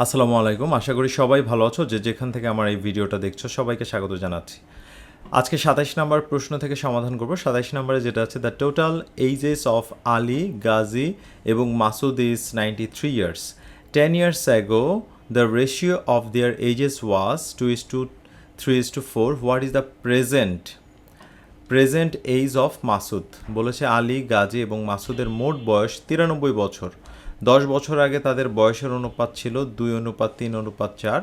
আসসালামু আলাইকুম। আশা করি সবাই ভালো আছো। যে যেখান থেকে আমার এই ভিডিওটা দেখছো সবাইকে স্বাগত জানাচ্ছি। আজকে ২৭ নাম্বার প্রশ্ন থেকে সমাধান করব। ২৭ নাম্বারে যেটা আছে, the total ages of Ali, Gazi এবং Masud is 93 years. 10 years ago the ratio of their ages was 2:3:4. What is the present age of Masud? বলেছে আলী, গাজী এবং মাসুদের মোট বয়স 93 বছর। 10 বছর আগে তাদের বয়সের অনুপাত ছিল 2:3:4।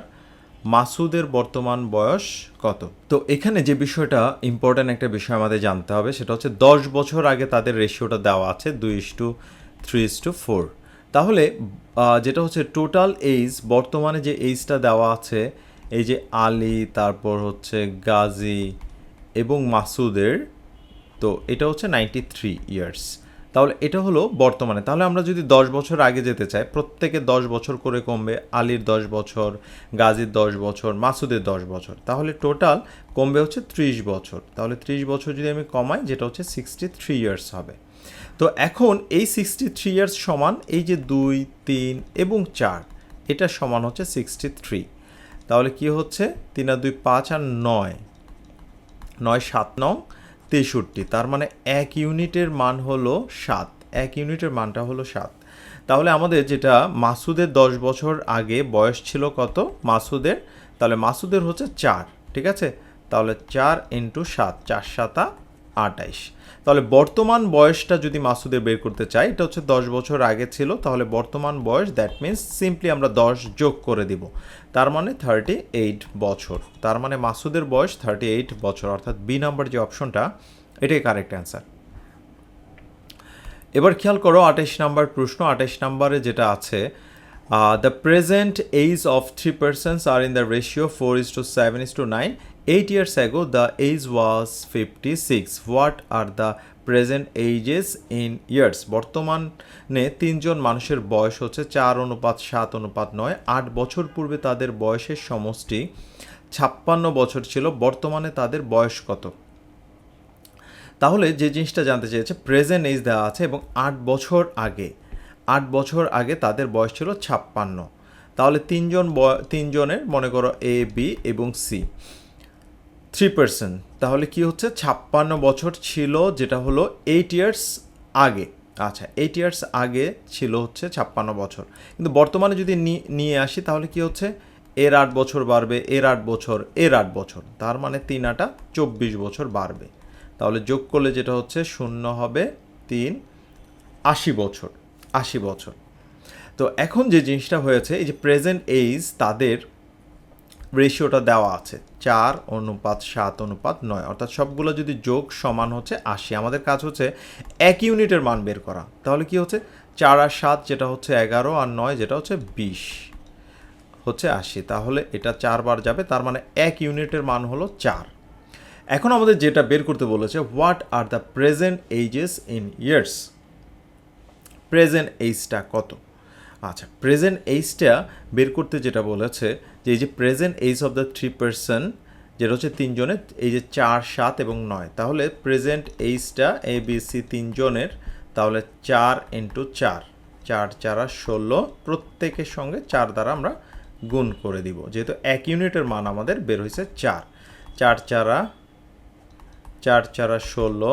মাসুদের বর্তমান বয়স কত? তো এখানে যে বিষয়টা ইম্পর্ট্যান্ট একটা বিষয় আমাদের জানতে হবে, সেটা হচ্ছে 10 বছর আগে তাদের রেশিওটা দেওয়া আছে 2:3:4। তাহলে যেটা হচ্ছে টোটাল এইজ, বর্তমানে যে এইজটা দেওয়া আছে, এই যে আলী, তারপর হচ্ছে গাজী এবং মাসুদের, তো এটা হচ্ছে 93 ইয়ার্স। তাহলে এটা হলো বর্তমানে। তাহলে আমরা যদি 10 বছর আগে যেতে চাই, প্রত্যেকে 10 বছর করে কমবে। আলীর 10 বছর, গাজীর 10 বছর, মাসুদের 10 বছর, তাহলে টোটাল কমবে হচ্ছে 30 বছর। তাহলে 30 বছর যদি আমি কমাই, যেটা হচ্ছে 63 ইয়ার্স হবে। তো এখন এই 63 ইয়ার্স সমান এই যে 2, 3 এবং 4, এটা সমান হচ্ছে 63। তাহলে কি হচ্ছে, 3 আর 2 5 আর 9, 9 7 9 63। তার মানে 1 ইউনিটের মান হলো 7। 1 ইউনিটের মানটা হলো 7। তাহলে আমাদের যেটা মাসুদের 10 বছর আগে বয়স ছিল কত মাসুদের, তাহলে মাসুদের হচ্ছে 4, ঠিক আছে। তাহলে 4 × 7, 4 7 28। তাহলে বর্তমান বয়সটা যদি মাসুদের বের করতে চাই, এটা হচ্ছে 10 বছর আগে ছিল, তাহলে বর্তমান বয়স, দ্যাট মিন্স সিম্পলি আমরা 10 যোগ করে দিব, তার মানে 38 বছর। তার মানে মাসুদের বয়স 38 বছর, অর্থাৎ বি নাম্বার যে অপশনটা, এটাই কারেক্ট অ্যান্সার। এবার খেয়াল করো 28 নাম্বার প্রশ্ন। 28 নাম্বারে যেটা আছে, the present age of 3 persons আর in the ratio 4:7:9. 8 years ago the age was 56. What are the present ages in years? বর্তমানে 3জন মানুষের বয়স হচ্ছে 4:7:9। 8 বছর পূর্বে তাদের বয়সের সমষ্টি 56 বছর ছিল। বর্তমানে তাদের বয়স কত? তাহলে যে জিনিসটা জানতে চেয়েছে, প্রেজেন্ট এইজ দেওয়া আছে এবং 8 বছর আগে তাদের বয়স ছিল 56। তাহলে তিনজনের মনে করো এ, বি এবং সি, 3 person। তাহলে কি হচ্ছে, 56 বছর ছিল, যেটা হলো 8 years আগে। আচ্ছা, 8 years আগে ছিল হচ্ছে 56 বছর, কিন্তু বর্তমানে যদি নিয়ে আসি, তাহলে কি হচ্ছে, এর 8 বছর বাড়বে, এর 8 বছর, এর 8 বছর, তার মানে 3 8 24 বছর বাড়বে। তাহলে যোগ করলে যেটা হচ্ছে 0 হবে 3, 80 বছর। 80 বছর। তো এখন যে জিনিসটা হয়েছে, এই যে প্রেজেন্ট এইজ, তাদের রেশিওটা দেওয়া আছে 4:7:9, অর্থাৎ সবগুলো যদি যোগ সমান হচ্ছে 80। আমাদের কাজ হচ্ছে 1 ইউনিটের মান বের করা। তাহলে কি হচ্ছে, 4 আর 7 যেটা হচ্ছে 11, আর 9 যেটা হচ্ছে 20, হচ্ছে 80। তাহলে এটা 4 বার যাবে, তার মানে 1 ইউনিটের মান হলো 4। এখন আমাদের যেটা বের করতে বলেছে, what are the present ages in years? Present এইজটা কত? আচ্ছা, প্রেজেন্ট এইজটা বের করতে যেটা বলেছে, যে এই যে present age of the 3 person, যেটা হচ্ছে 3 জনের, এই যে 4 7 এবং 9, তাহলে প্রেজেন্ট এইজটা এ বি সি 3 জনের, তাহলে 4 × 4, 4 4 16, প্রত্যেকের সঙ্গে 4 দ্বারা আমরা গুণ করে দিব, যেহেতু 1 ইউনিটের মান আমাদের বের হয়েছে 4। 4 4 4 4 16,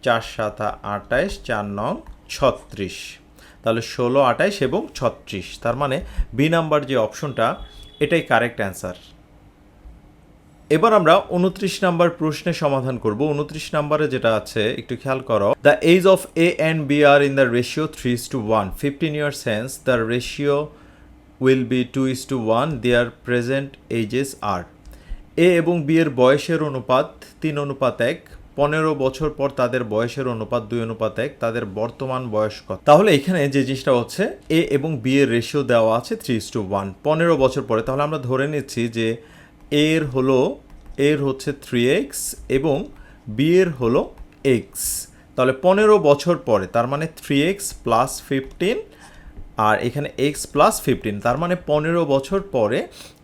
4 7 28, 4 9 36। তাহলে 16 28 এবং 36, তার মানে বি নাম্বার যে অপশনটা, এটাই কারেক্ট অ্যান্সার। এবার আমরা 29 নাম্বার প্রশ্নের সমাধান করব। 29 নাম্বারে যেটা আছে একটু খেয়াল করো, the age of A and B are in the ratio 3:1. 15 years hence the ratio will be 2:1. Their present ages are. এ এবং বি এর বয়সের অনুপাত 3:1। 15 বছর পর তাদের বয়সের অনুপাত 2:1। তাদের বর্তমান বয়স কত? তাহলে এখানে যে জিনিসটা হচ্ছে, এ এবং বি এর রেশিও দেওয়া আছে 3:1, 15 বছর পরে। তাহলে আমরা ধরে নিচ্ছি যে এর হচ্ছে 3x এবং বি এর হলো x। তাহলে 15 বছর পরে, তার মানে 3x + 15, আর এখানে x + 15, তার মানে 15 বছর পরে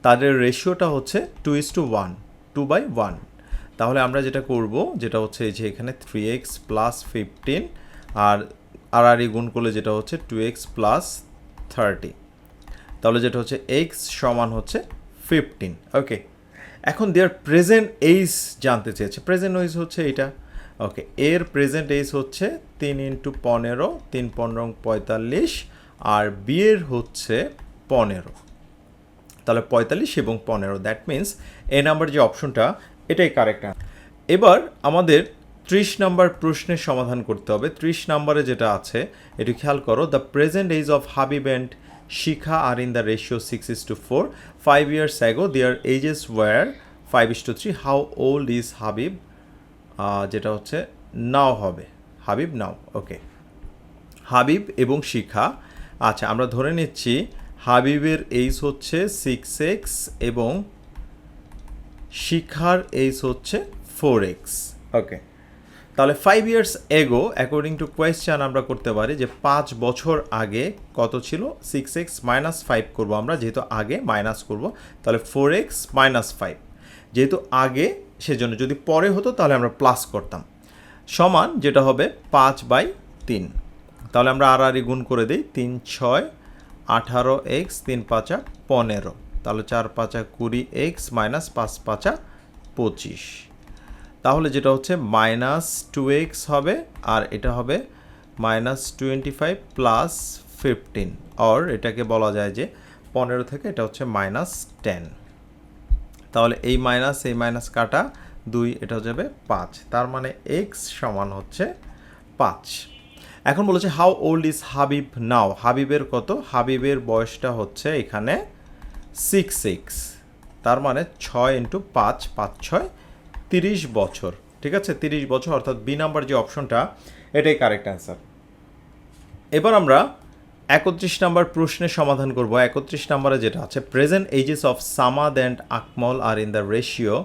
তাদের রেশিওটা হচ্ছে 2:1, 2/1। তাহলে আমরা যেটা করব, যেটা হচ্ছে এই যে এখানে 3x + 15 আর গুণ করলে যেটা হচ্ছে 2x + 30। তাহলে যেটা হচ্ছে এক্স সমান হচ্ছে 15। ওকে, এখন দেয়ার প্রেজেন্ট এইজ জানতে চেয়েছে। প্রেজেন্ট এইজ হচ্ছে এটা। ওকে, এর প্রেজেন্ট এইজ হচ্ছে 3 × 15, 3 × 15 45, আর বিয়ের হচ্ছে 15। তাহলে 45 এবং 15, দ্যাট মিন্স এ নাম্বার যে অপশনটা এটাই কারেক্ট। এবার আমাদের 30 নাম্বার প্রশ্নের সমাধান করতে হবে। 30 নাম্বারে যেটা আছে একটু খেয়াল করো। The present age of Habib and Shikha are in the ratio 6:4. 5 years ago their ages were 5:3. How old is Habib? যেটা হচ্ছে নাও হবে, হাবিব নাও। ওকে, হাবিব এবং শিখা, আচ্ছা আমরা ধরে নিচ্ছি হাবিবের এইজ হচ্ছে 6x এবং শিখার এইজ হচ্ছে 4x। ওকে, তাহলে 5 years ago according to question আমরা করতে পারি যে 5 বছর আগে কত ছিল? 6x - 5 করবো আমরা, যেহেতু আগে মাইনাস করব, তাহলে 4x - 5। যেহেতু আগে সেজন্য, যদি পরে হতো তাহলে আমরা প্লাস করতাম, সমান যেটা হবে 5/3। তাহলে আমরা আর গুণ করে দিই, 3 × 6 18x, 3 × 5 15, তাহলে 4 × 5 20x - 5 × 5 25। তাহলে যেটা হচ্ছে -2x হবে, আর এটা হবে -25 + 15, আর এটাকে বলা যায় যে 15 থেকে এটা হচ্ছে -10। তাহলে এই মাইনাস কাটা 2, এটা হয়ে যাবে 5, তার মানে x সমান হচ্ছে 5। এখন বলেছে হাউ ওল্ড ইজ হাবিব নাও? হাবিবের কত? হাবিবের বয়সটা হচ্ছে এখানে 6x, তার মানে 6 × 5 5 × 6 30 বছর। ঠিক আছে, 30 বছর, অর্থাৎ বি নাম্বার যে অপশনটা এটাই কারেক্ট অ্যান্সার। এবার আমরা 31 নাম্বার প্রশ্নের সমাধান করব। 31 নাম্বারে যেটা আছে, present ages of Samad and Akmal are in the ratio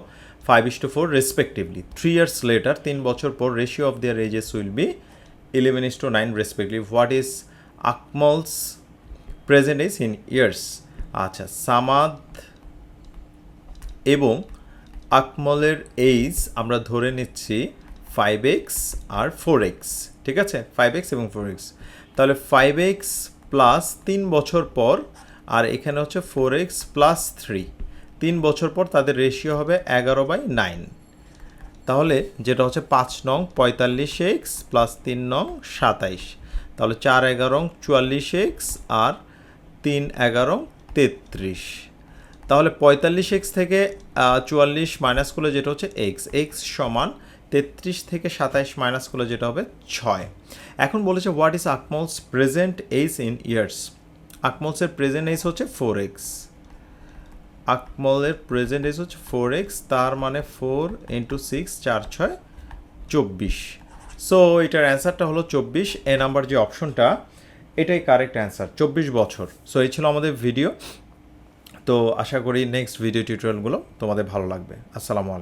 5:4 respectively. 3 years later, 3 বছর পর, ratio of their ages will be 11:9 respectively. What is Akmal's present age in years? আচ্ছা, সামাদ এবং আকমলের এইজ আমরা ধরে নিচ্ছি 5x আর 4x। ঠিক আছে, 5x এবং 4x, তাহলে 5x প্লাস 3 বছর পর, আর এখানে হচ্ছে 4x প্লাস 3, 3 বছর পর তাদের রেশিও হবে 11/9। তাহলে যেটা হচ্ছে 5 নং 45x প্লাস 3 নং 27, তাহলে 4 11 44x আর 3 11 33। তাহলে 45x থেকে 44 মাইনাস করলে যেটা হচ্ছে x সমান 33 থেকে 27 মাইনাস করলে যেটা হবে 6। এখন বলেছে what is Akmal's present age in years? আকমলসের প্রেজেন্ট এজ হচ্ছে 4x। আকমলের প্রেজেন্ট এজ হচ্ছে 4x, তার মানে 4 × 6 4 × 6 24। সো এটার অ্যান্সারটা হলো 24। এ নাম্বার যে অপশনটা এটাই কারেক্ট অ্যান্সার, 24 বছর। সো এই ছিল আমাদের ভিডিও। তো আশা করি নেক্সট ভিডিও টিউটোরিয়ালগুলো তোমাদের ভালো লাগবে। আসসালামু আলাইকুম।